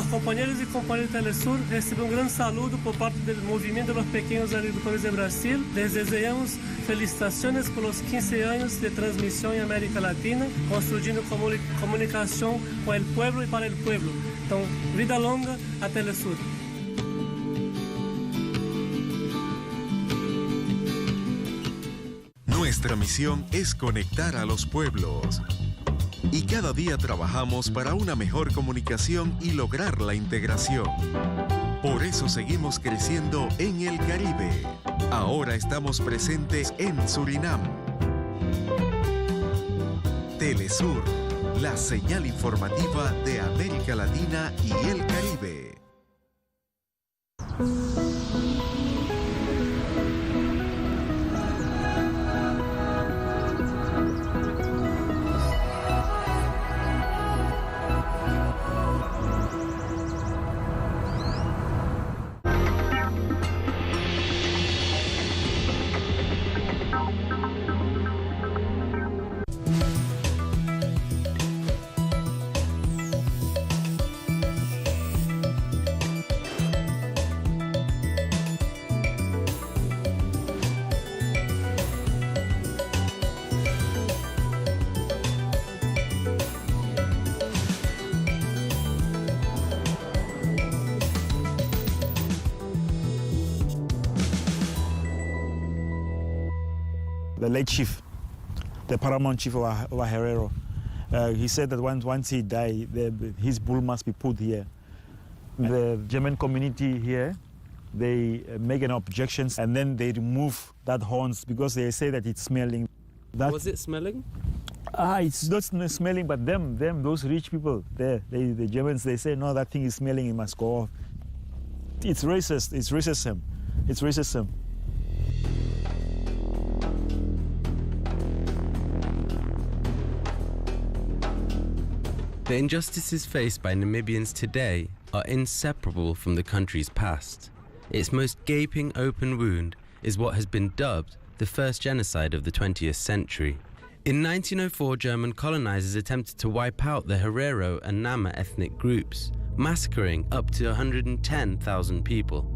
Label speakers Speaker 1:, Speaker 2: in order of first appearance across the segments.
Speaker 1: companheiros e companheiros do Telesur, recebo grande saludo por parte do movimento dos pequenos agricultores de Brasil. Les desejamos felicitações pelos 15 anos de transmissão em América Latina, construindo comunicação com o povo e para o povo. Então, vida longa a Telesur.
Speaker 2: Nuestra misión es conectar a los pueblos. Y cada día trabajamos para una mejor comunicación y lograr la integración. Por eso seguimos creciendo en el Caribe. Ahora estamos presentes en Surinam. Telesur, la señal informativa de América Latina y el Caribe.
Speaker 3: The late chief, the paramount chief of Herero, he said that once he died, his bull must be put here. The German community here, they make an objection and then they remove that horns because they say that it's smelling.
Speaker 4: Was it smelling?
Speaker 3: It's not smelling, but those rich people there, the Germans, they say, no, that thing is smelling, it must go off. It's racist, it's racism, it's racism.
Speaker 4: The injustices faced by Namibians today are inseparable from the country's past. Its most gaping open wound is what has been dubbed the first genocide of the 20th century. In 1904, German colonizers attempted to wipe out the Herero and Nama ethnic groups, massacring up to 110,000 people.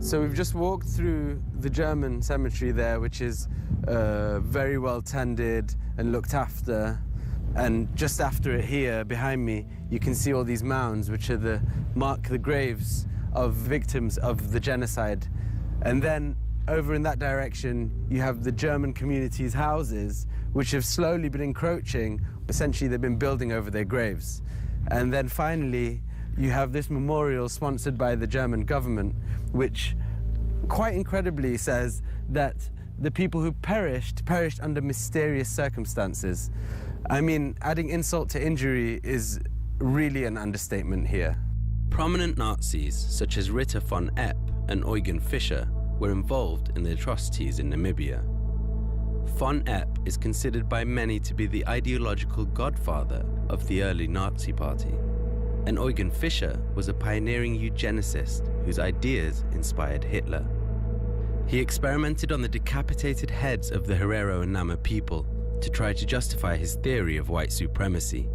Speaker 4: So we've just walked through the German cemetery there, which is very well tended and looked after. And just after it here, behind me, you can see all these mounds, which are mark the graves of victims of the genocide. And then over in that direction, you have the German community's houses, which have slowly been encroaching. Essentially, they've been building over their graves. And then finally, you have this memorial sponsored by the German government, which quite incredibly says that the people who perished under mysterious circumstances. I mean, adding insult to injury is really an understatement here. Prominent Nazis such as Ritter von Epp and Eugen Fischer were involved in the atrocities in Namibia. Von Epp is considered by many to be the ideological godfather of the early Nazi party, and Eugen Fischer was a pioneering eugenicist whose ideas inspired Hitler. He experimented on the decapitated heads of the Herero and Nama people to try to justify his theory of white supremacy.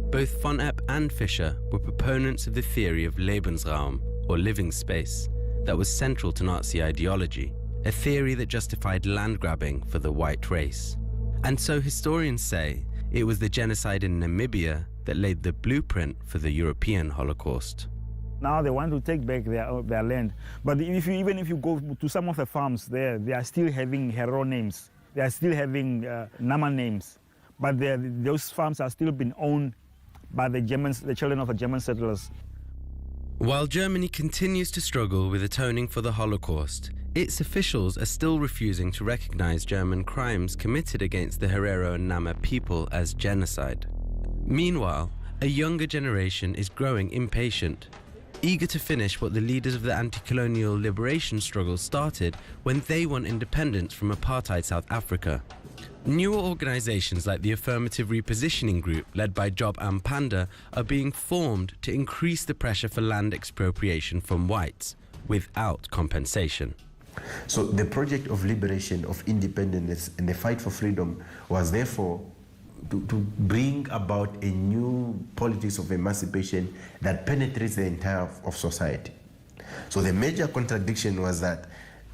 Speaker 4: Both von Epp and Fischer were proponents of the theory of Lebensraum, or living space, that was central to Nazi ideology, a theory that justified land grabbing for the white race. And so historians say it was the genocide in Namibia that laid the blueprint for the European Holocaust.
Speaker 3: Now they want to take back their land. But even if you go to some of the farms there, they are still having Herero names. They are still having Nama names, but those farms are still being owned by the Germans, the children of the German settlers.
Speaker 4: While Germany continues to struggle with atoning for the Holocaust, its officials are still refusing to recognize German crimes committed against the Herero and Nama people as genocide. Meanwhile, a younger generation is growing impatient, eager to finish what the leaders of the anti-colonial liberation struggle started when they won independence from apartheid South Africa. Newer organizations like the Affirmative Repositioning Group, led by Job Ampanda, are being formed to increase the pressure for land expropriation from whites without compensation.
Speaker 5: So the project of liberation, of independence, and the fight for freedom was therefore bring about a new politics of emancipation that penetrates the entire of society. So the major contradiction was that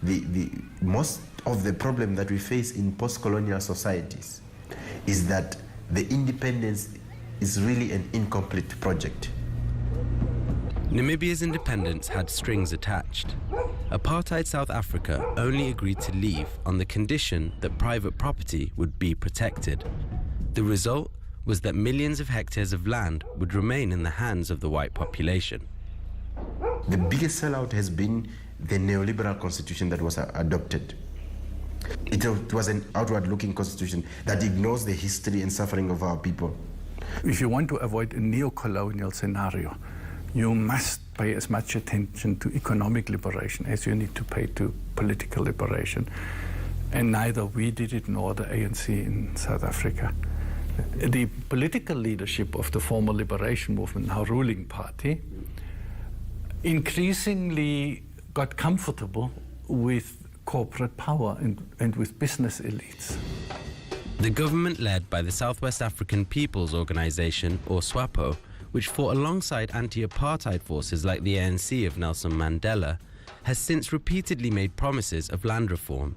Speaker 5: the most of the problem that we face in post-colonial societies is that the independence is really an incomplete project.
Speaker 4: Namibia's independence had strings attached. Apartheid South Africa only agreed to leave on the condition that private property would be protected. The result was that millions of hectares of land would remain in the hands of the white population.
Speaker 5: The biggest sellout has been the neoliberal constitution that was adopted. It was an outward-looking constitution that ignores the history and suffering of our people.
Speaker 6: If you want to avoid a neo-colonial scenario, you must pay as much attention to economic liberation as you need to pay to political liberation. And neither we did it nor the ANC in South Africa. The political leadership of the former liberation movement, now ruling party, increasingly got comfortable with corporate power and with business elites.
Speaker 4: The government led by the Southwest African People's Organization, or SWAPO, which fought alongside anti-apartheid forces like the ANC of Nelson Mandela, has since repeatedly made promises of land reform.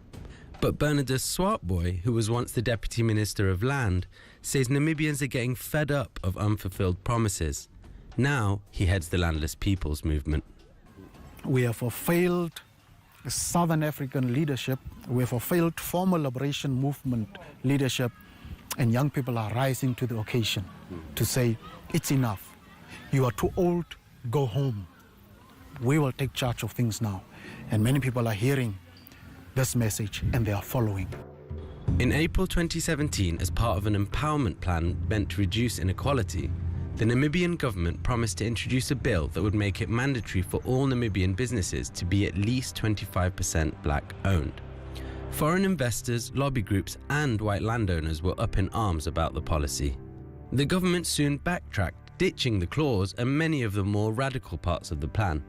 Speaker 4: But Bernardus Swartboy, who was once the Deputy Minister of Land, says Namibians are getting fed up of unfulfilled promises. Now he heads the Landless Peoples Movement.
Speaker 7: We have a failed Southern African leadership, we have a failed former liberation movement leadership, and young people are rising to the occasion to say, it's enough. You are too old, go home. We will take charge of things now. And many people are hearing this message and they are following.
Speaker 4: In April 2017, as part of an empowerment plan meant to reduce inequality, the Namibian government promised to introduce a bill that would make it mandatory for all Namibian businesses to be at least 25% black-owned. Foreign investors, lobby groups and white landowners were up in arms about the policy. The government soon backtracked, ditching the clause and many of the more radical parts of the plan.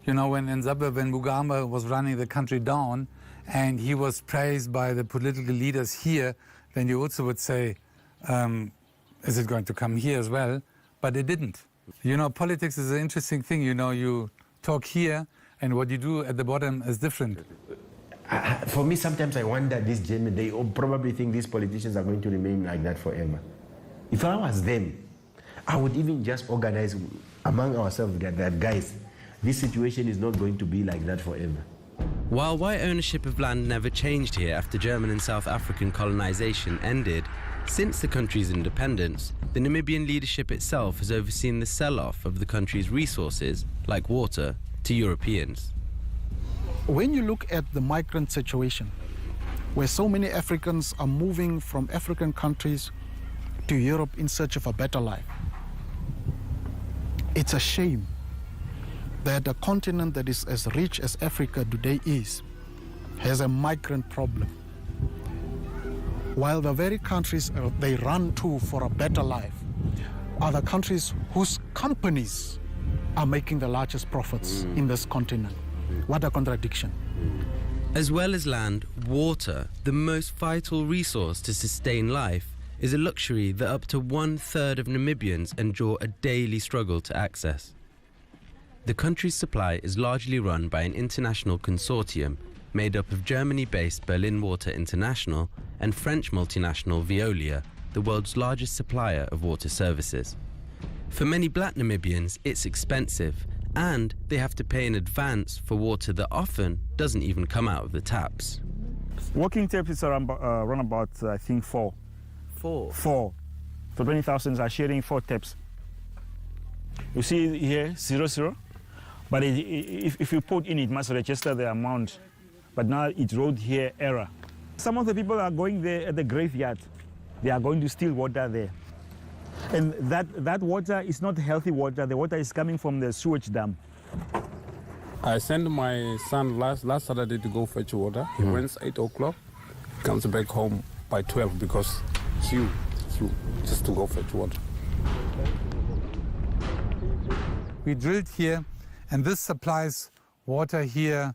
Speaker 6: You know, when Mugabe was running the country down and he was praised by the political leaders here, then you also would say, is it going to come here as well? But it didn't. You know, politics is an interesting thing. You know, you talk here and what you do at the bottom is different.
Speaker 5: For me, sometimes I wonder, this German, they probably think these politicians are going to remain like that forever. If I was them, I would even just organize among ourselves that, guys, this situation is not going to be like that forever.
Speaker 4: While white ownership of land never changed here after German and South African colonization ended, since the country's independence, the Namibian leadership itself has overseen the sell-off of the country's resources, like water, to Europeans.
Speaker 7: When you look at the migrant situation, where so many Africans are moving from African countries to Europe in search of a better life, it's a shame that a continent that is as rich as Africa today is, has a migrant problem. While the very countries they run to for a better life are the countries whose companies are making the largest profits in this continent. What a contradiction.
Speaker 4: As well as land, water, the most vital resource to sustain life, is a luxury that up to 1/3 of Namibians endure a daily struggle to access. The country's supply is largely run by an international consortium made up of Germany-based Berlin Water International and French multinational Veolia, the world's largest supplier of water services. For many black Namibians, it's expensive, and they have to pay in advance for water that often doesn't even come out of the taps.
Speaker 3: Working taps is around about, I think, four. Four. So 20,000 are sharing 4 taps. You see here, 00. But if you put in, it must register the amount. But now it wrote here error. Some of the people are going there at the graveyard. They are going to steal water there. And that water is not healthy water. The water is coming from the sewage dam.
Speaker 8: I sent my son last Saturday to go fetch water. He went 8 o'clock, comes back home by 12 because queue just to go fetch water.
Speaker 6: We drilled here, and this supplies water here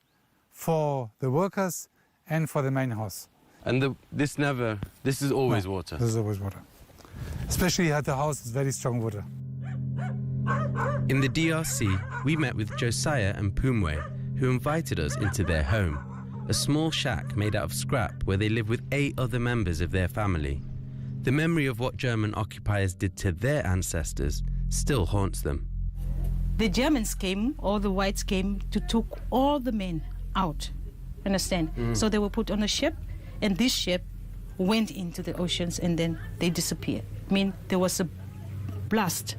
Speaker 6: for the workers and for the main house.
Speaker 4: And this is always water?
Speaker 6: This is always water.
Speaker 9: especially at the house, it's very strong water.
Speaker 4: In the DRC, we met with Josiah and Pumwe, who invited us into their home, a small shack made out of scrap where they live with 8 other members of their family. The memory of what German occupiers did to their ancestors still haunts them.
Speaker 10: The Germans came, all the whites came to took all the men out, understand? So they were put on a ship, and this ship went into the oceans and then they disappeared. I mean, there was a blast,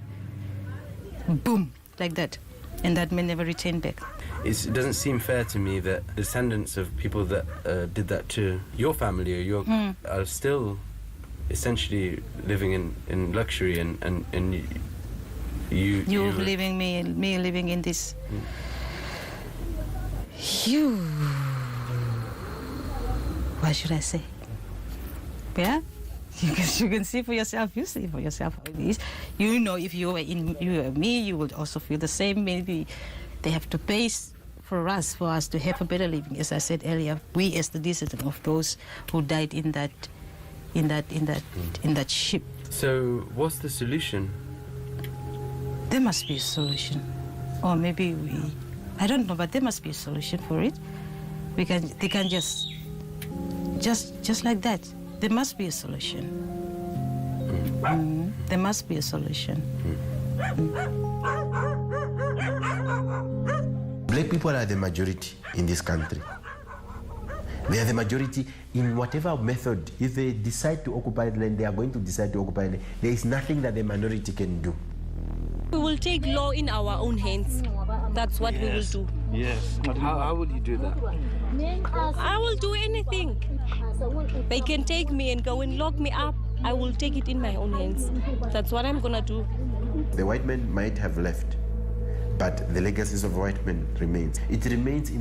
Speaker 10: boom, like that, and that man never returned back.
Speaker 4: It doesn't seem fair to me that descendants of people that did that to your family or your are still essentially living in luxury and you
Speaker 10: living me living in this. You, what should I say? Yeah, you can see for yourself. You see for yourself how it is. You know, if you were me, you would also feel the same. Maybe they have to pay for us to have a better living. As I said earlier, we as the descendants of those who died in that ship.
Speaker 4: So, what's the solution?
Speaker 10: There must be a solution, or maybe I don't know, but there must be a solution for it. They can just like that. There must be a solution. There must be a solution.
Speaker 5: Black people are the majority in this country. They are the majority in whatever method. If they decide to occupy the land, they are going to decide to occupy the land. There is nothing that the minority can do.
Speaker 11: We will take law in our own hands. That's what we will do.
Speaker 4: Yes. How will you do that?
Speaker 11: I will do anything. They can take me and go and lock me up. I will take it in my own hands. That's what I'm gonna do.
Speaker 5: The white men might have left, but the legacies of white men remains. It remains in the